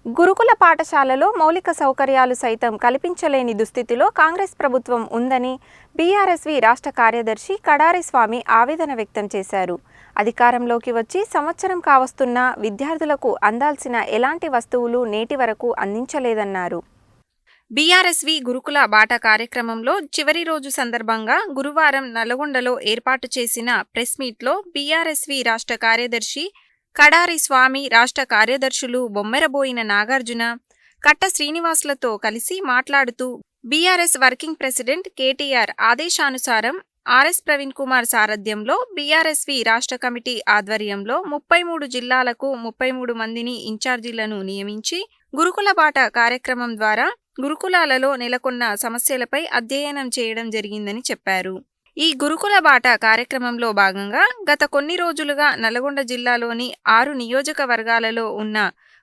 గురుకుల పాఠశాలలో మౌలిక సౌకర్యాలు సైతం కల్పించలేని దుస్థితిలో కాంగ్రెస్ ప్రభుత్వం ఉందని బీఆర్ఎస్వి రాష్ట్ర కార్యదర్శి కడారి స్వామి ఆవేదన వ్యక్తం చేశారు. అధికారంలోకి వచ్చి సంవత్సరం కావస్తున్నా విద్యార్థులకు అందాల్సిన ఎలాంటి వస్తువులు నేటి వరకు అందించలేదన్నారు. బీఆర్ఎస్వి గురుకుల బాట కార్యక్రమంలో చివరి రోజు సందర్భంగా గురువారం నల్గొండలో ఏర్పాటు చేసిన ప్రెస్ మీట్లో బీఆర్ఎస్వి రాష్ట్ర కార్యదర్శి కడారి స్వామి, రాష్ట్ర కార్యదర్శులు బొమ్మెరబోయిన నాగార్జున, కట్ట శ్రీనివాసులతో కలిసి మాట్లాడుతూ బీఆర్ఎస్ వర్కింగ్ ప్రెసిడెంట్ కేటీఆర్ ఆదేశానుసారం ఆర్ఎస్ ప్రవీణ్ కుమార్ సారథ్యంలో బీఆర్ఎస్వి రాష్ట్ర కమిటీ ఆధ్వర్యంలో 33 జిల్లాలకు 33 మందిని ఇన్ఛార్జీలను నియమించి గురుకుల బాట కార్యక్రమం ద్వారా గురుకులాలలో నెలకొన్న సమస్యలపై అధ్యయనం చేయడం జరిగిందని చెప్పారు. ఈ గురుకుల బాట కార్యక్రమంలో భాగంగా గత కొన్ని రోజులుగా నల్గొండ జిల్లాలోని 6 నియోజకవర్గాలలో ఉన్న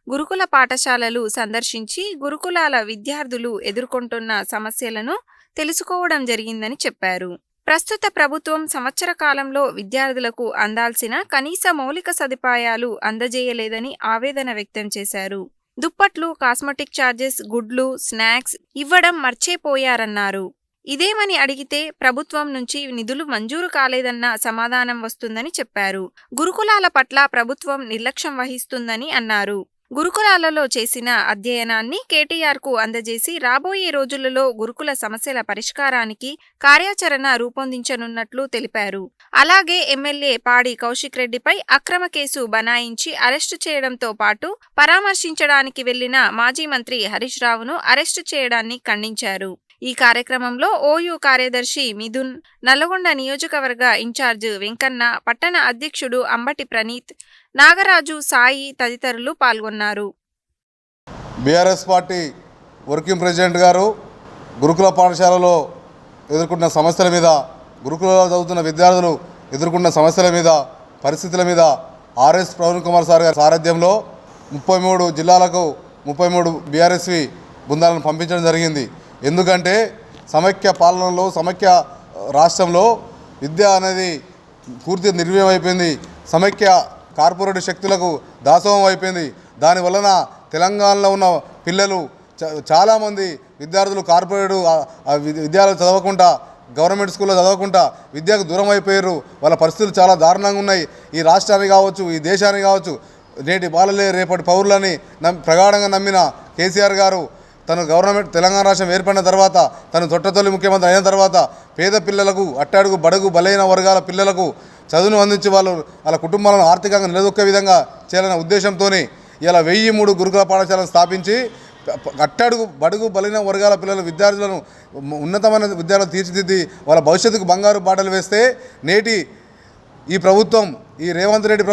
గురుకుల పాఠశాలలు సందర్శించి గురుకులాల విద్యార్థులు ఎదుర్కొంటున్న సమస్యలను తెలుసుకోవడం జరిగిందని చెప్పారు. ప్రస్తుత ప్రభుత్వం సంవత్సర కాలంలో విద్యార్థులకు అందాల్సిన కనీస మౌలిక సదుపాయాలు అందజేయలేదని ఆవేదన వ్యక్తం చేశారు. దుప్పట్లు, కాస్మెటిక్ ఛార్జెస్, గుడ్లు, స్నాక్స్ ఇవ్వడం మర్చిపోయారన్నారు. ఇదేమని అడిగితే ప్రభుత్వం నుంచి నిధులు మంజూరు కాలేదన్న సమాధానం వస్తుందని చెప్పారు. గురుకులాల పట్ల ప్రభుత్వం నిర్లక్ష్యం వహిస్తుందని అన్నారు. గురుకులాలలో చేసిన అధ్యయనాన్ని కేటీఆర్కు అందజేసి రాబోయే రోజులలో గురుకుల సమస్యల పరిష్కారానికి కార్యాచరణ రూపొందించనున్నట్లు తెలిపారు. అలాగే ఎమ్మెల్యే పాడి కౌశిక్ రెడ్డిపై అక్రమ కేసు బనాయించి అరెస్టు చేయడంతో పాటు పరామర్శించడానికి వెళ్లిన మాజీ మంత్రి హరీష్ రావును అరెస్టు చేయడాన్ని ఖండించారు. ఈ కార్యక్రమంలో ఓయూ కార్యదర్శి మిథున్, నల్గొండ నియోజకవర్గ ఇన్ఛార్జ్ వెంకన్న, పట్టణ అధ్యక్షుడు అంబటి ప్రణీత్, నాగరాజు, సాయి తదితరులు పాల్గొన్నారు. బీఆర్ఎస్ పార్టీ వర్కింగ్ ప్రెసిడెంట్ గారు గురుకుల పాఠశాలలో ఎదుర్కొంటున్న సమస్యల మీద, గురుకులలో చదువుతున్న విద్యార్థులు ఎదుర్కొంటున్న సమస్యల మీద, పరిస్థితుల మీద ఆర్ఎస్ ప్రవీణ్ కుమార్ సార్ గారి సారథ్యంలో 33 జిల్లాలకు 33 బీఆర్ఎస్వి బృందాలను పంపించడం జరిగింది. ఎందుకంటే సమైక్య పాలనలో, సమైక్య రాష్ట్రంలో విద్య అనేది పూర్తిగా నిర్వీర్యం అయిపోయింది. సమైక్య కార్పొరేట్ శక్తులకు దాసోహం అయిపోయింది. దానివలన తెలంగాణలో ఉన్న పిల్లలు చాలామంది విద్యార్థులు కార్పొరేట్ విద్యాలయాలు చదవకుండా, గవర్నమెంట్ స్కూల్లో చదవకుండా విద్యకు దూరం అయిపోయారు. వాళ్ళ పరిస్థితులు చాలా దారుణంగా ఉన్నాయి. ఈ రాష్ట్రానికి కావచ్చు, ఈ దేశానికి కావచ్చు, నేటి బాలలే రేపటి పౌరులని ప్రగాఢంగా నమ్మిన కేసీఆర్ గారు తను తెలంగాణ రాష్ట్రం ఏర్పడిన తర్వాత, తను తొట్టతొలి ముఖ్యమంత్రి అయిన తర్వాత పేద పిల్లలకు, అట్టడుగు బడుగు బలైన వర్గాల పిల్లలకు చదువును అందించి వాళ్ళ కుటుంబాలను ఆర్థికంగా నిలదొక్కే విధంగా చేయాలనే ఉద్దేశంతో ఇలా 1003 గురుకుల పాఠశాలను స్థాపించి అట్టడుగు బడుగు బలైన వర్గాల పిల్లల విద్యార్థులను ఉన్నతమైన విద్యార్థులు తీర్చిదిద్ది వాళ్ళ భవిష్యత్తుకు బంగారు బాటలు వేస్తే, నేటి ఈ ప్రభుత్వం, ఈ రేవంత్ రెడ్డి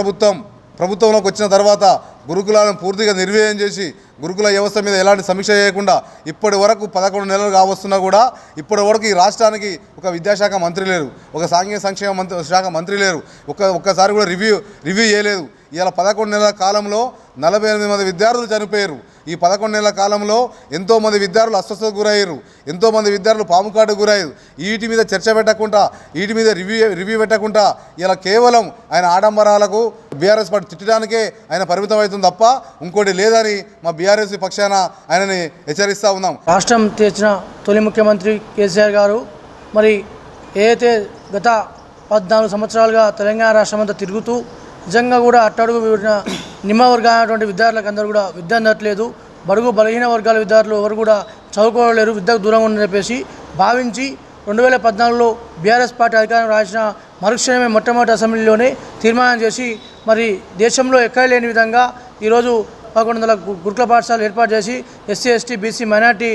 ప్రభుత్వంలోకి వచ్చిన తర్వాత గురుకులాలను పూర్తిగా నిర్వీర్యం చేసి గురుకుల వ్యవస్థ మీద ఎలాంటి సమీక్ష చేయకుండా ఇప్పటి వరకు 11 నెలలు కావస్తున్నా కూడా ఇప్పటి వరకు ఈ రాష్ట్రానికి ఒక విద్యాశాఖ మంత్రి లేరు, ఒక సాంఘిక సంక్షేమ శాఖ మంత్రి లేరు, ఒక్కసారి కూడా రివ్యూ చేయలేదు. ఇలా 11 నెలల కాలంలో 48 మంది విద్యార్థులు చనిపోయారు. ఈ 11 నెలల కాలంలో ఎంతోమంది విద్యార్థులు అస్వస్థతకు గురయ్యారు, ఎంతోమంది విద్యార్థులు పాము కాటుకు గురయ్యారు. వీటి మీద చర్చ పెట్టకుండా, వీటి మీద రివ్యూ పెట్టకుండా ఇలా కేవలం ఆయన ఆడంబరాలకు బీఆర్ఎస్ పార్టీ తిట్టడానికే ఆయన పరిమితం అవుతుంది తప్ప ఇంకోటి లేదని మా బీఆర్ఎస్ పక్షాన ఆయనని హెచ్చరిస్తూ ఉన్నాం. రాష్ట్రం తెచ్చిన తొలి ముఖ్యమంత్రి కేసీఆర్ గారు మరి ఏదైతే గత 14 సంవత్సరాలుగా తెలంగాణ రాష్ట్రం అంతా తిరుగుతూ నిజంగా కూడా అట్టడుగు నిమ్మ వర్గాలైనటువంటి విద్యార్థులకు అందరూ కూడా విద్య అందట్లేదు, బడుగు బలహీన వర్గాల విద్యార్థులు ఎవరు కూడా చదువుకోలేరు, విద్యకు దూరంగా ఉందని చెప్పేసి భావించి 2014లో బీఆర్ఎస్ పార్టీ అధికారం రాసిన మరుక్షణమే మొట్టమొదటి అసెంబ్లీలోనే తీర్మానం చేసి మరి దేశంలో ఎక్కడ లేని విధంగా ఈరోజు 1100 గురుకుల పాఠశాలలు ఏర్పాటు చేసి ఎస్సీ, ఎస్టీ, బీసీ, మైనార్టీ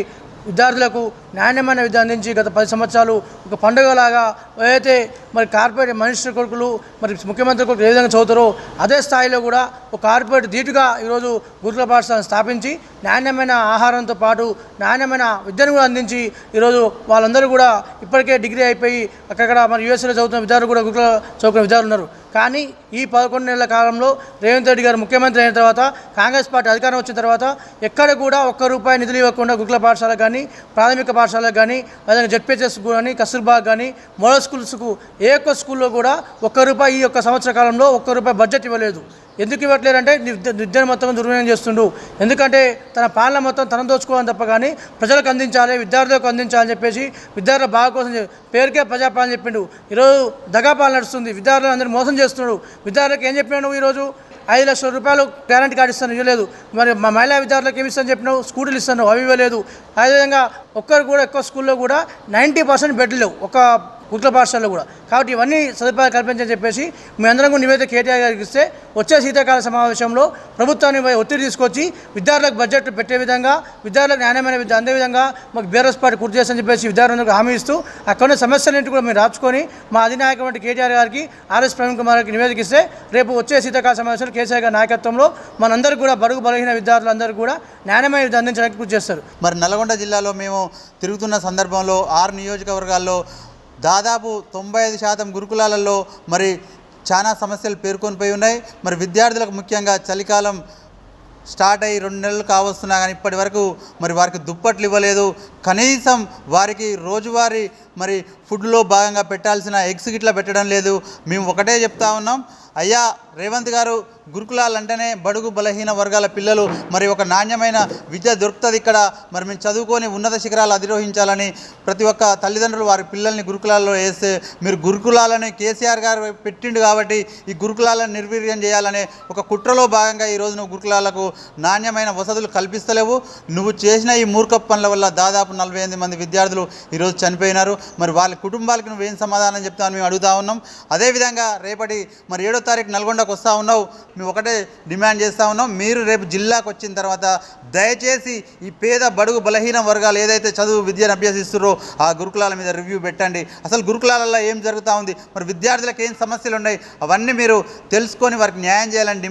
విద్యార్థులకు నాణ్యమైన విద్య అందించి గత 10 సంవత్సరాలు ఒక పండుగలాగా ఏదైతే మరి కార్పొరేట్ మినిస్టర్ కొడుకులు మరి ముఖ్యమంత్రి కొడుకులు ఏ విధంగా చదువుతారో అదే స్థాయిలో కూడా ఒక కార్పొరేట్ ధీటుగా ఈరోజు గురుకుల పాఠశాలను స్థాపించి నాణ్యమైన ఆహారంతో పాటు నాణ్యమైన విద్యను కూడా అందించి ఈరోజు వాళ్ళందరూ కూడా ఇప్పటికే డిగ్రీ అయిపోయి అక్కడ మరి యూఎస్ఏలో చదువుతున్న విద్యార్థులు కూడా గురుకుల చదువుకున్న విద్యార్థులు ఉన్నారు. కానీ ఈ 11 నెలల కాలంలో రేవంత్ రెడ్డి గారు ముఖ్యమంత్రి అయిన తర్వాత, కాంగ్రెస్ పార్టీ అధికారం వచ్చిన తర్వాత ఎక్కడ కూడా ₹1 నిధులు ఇవ్వకుండా గురుకుల పాఠశాలకు కానీ, ప్రాథమిక పాఠశాలకు కానీ, అదే జెడ్పీహెచ్ఎస్ కానీ, కస్తూర్బా కానీ, మోడల్ స్కూల్స్కు ఏ ఒక్క స్కూల్లో కూడా ₹1 ఈ యొక్క సంవత్సర కాలంలో ₹1 బడ్జెట్ ఇవ్వలేదు. ఎందుకు ఇవ్వట్లేరంటే విద్యను మొత్తం దుర్వినియోగం చేస్తుండు. ఎందుకంటే తన పాలన మొత్తం తన దోచుకోవడం తప్ప కానీ ప్రజలకు అందించాలి, విద్యార్థులకు అందించాలని చెప్పేసి విద్యార్థుల బాగా కోసం పేరుకే ప్రజాపాలన చెప్పిండు. ఈరోజు దగా పాలన నడుస్తుంది, విద్యార్థులు అందరూ మోసం చేస్తున్నాడు. విద్యార్థులకు ఏం చెప్పినావు నువ్వు? ఈరోజు 5 లక్షల రూపాయలు గ్యారంటీ కార్డు ఇస్తాను, ఇవ్వలేదు. మరి మా మహిళా విద్యార్థులకు ఏమి ఇస్తాను చెప్పినావు? స్కూటీలు ఇస్తాను, అవి ఇవ్వలేదు. అదేవిధంగా ఒక్కరు కూడా ఎక్కువ స్కూల్లో కూడా 90% బెడ్లు లేవు ఒక గురుకుల పాఠశాలలో కూడా. కాబట్టి ఇవన్నీ సదుపాయాలు కల్పించని చెప్పేసి మీ అందరం కూడా నివేదిక కేటీఆర్ గారికి ఇస్తే వచ్చే శీతాకాల సమావేశంలో ప్రభుత్వాన్ని ఒత్తిడి తీసుకొచ్చి విద్యార్థులకు బడ్జెట్ పెట్టే విధంగా, విద్యార్థులకు నాణ్యమైన విద్య అందే విధంగా మాకు బీఆర్ఎస్ పార్టీ కృషి చేస్తని చెప్పేసి విద్యార్థులకు హామీ ఇస్తూ అక్కడ సమస్యలన్నింటి కూడా మీరు రాచుకొని మా అధినాయకమైన కేటీఆర్ గారికి, ఆర్ఎస్ ప్రవీణ్ కుమార్ గారికి నివేదిక ఇస్తే రేపు వచ్చే శీతాకాల సమావేశంలో కేసీఆర్ గారి నాయకత్వంలో మనందరికీ కూడా బడుగు బలహీన విద్యార్థులందరూ కూడా నాణ్యమైన విద్య అందించడానికి కృషి చేస్తారు. మరి నల్గొండ జిల్లాలో మేము తిరుగుతున్న సందర్భంలో 6 నియోజకవర్గాల్లో దాదాపు 95% గురుకులాలలో మరి చాలా సమస్యలు పేర్కొని పోయి ఉన్నాయి. మరి విద్యార్థులకు ముఖ్యంగా చలికాలం స్టార్ట్ అయ్యి 2 నెలలు కావస్తున్నా కానీ ఇప్పటి వరకు మరి వారికి దుప్పట్లు ఇవ్వలేదు. కనీసం వారికి రోజువారీ మరి ఫుడ్లో భాగంగా పెట్టాల్సిన ఎగ్స్ గిట్లా పెట్టడం లేదు. మేము ఒకటే చెప్తా ఉన్నాం, అయ్యా రేవంత్ గారు, గురుకులాలు అంటేనే బడుగు బలహీన వర్గాల పిల్లలు మరి ఒక నాణ్యమైన విద్య దొరుకుతుంది ఇక్కడ. మరి మేము చదువుకొని ఉన్నత శిఖరాలు అధిరోహించాలని ప్రతి ఒక్క తల్లిదండ్రులు వారి పిల్లల్ని గురుకులాల్లో వేస్తే, మీరు గురుకులాలని కేసీఆర్ గారు పెట్టిండు కాబట్టి ఈ గురుకులాలను నిర్వీర్యం చేయాలనే ఒక కుట్రలో భాగంగా ఈరోజు నువ్వు గురుకులాలకు నాణ్యమైన వసతులు కల్పిస్తలేవు. నువ్వు చేసిన ఈ మూర్ఖ పనుల వల్ల దాదాపు 48 మంది విద్యార్థులు ఈరోజు చనిపోయినారు. మరి వాళ్ళ కుటుంబాలకు నువ్వేం సమాధానం చెప్తావని మేము అడుగుతా ఉన్నాం. అదేవిధంగా రేపటి మరి 7వ తారీఖు నల్గొండకు వస్తూ ఉన్నావు, మేము ఒకటే డిమాండ్ చేస్తూ ఉన్నాం, మీరు రేపు జిల్లాకు వచ్చిన తర్వాత దయచేసి ఈ పేద బడుగు బలహీన వర్గాలు ఏదైతే చదువు విద్యను అభ్యసిస్తున్నారో ఆ గురుకులాల మీద రివ్యూ పెట్టండి. అసలు గురుకులాలలో ఏం జరుగుతూ ఉంది, మరి విద్యార్థులకు ఏం సమస్యలు ఉన్నాయి, అవన్నీ మీరు తెలుసుకొని వారికి న్యాయం చేయాలని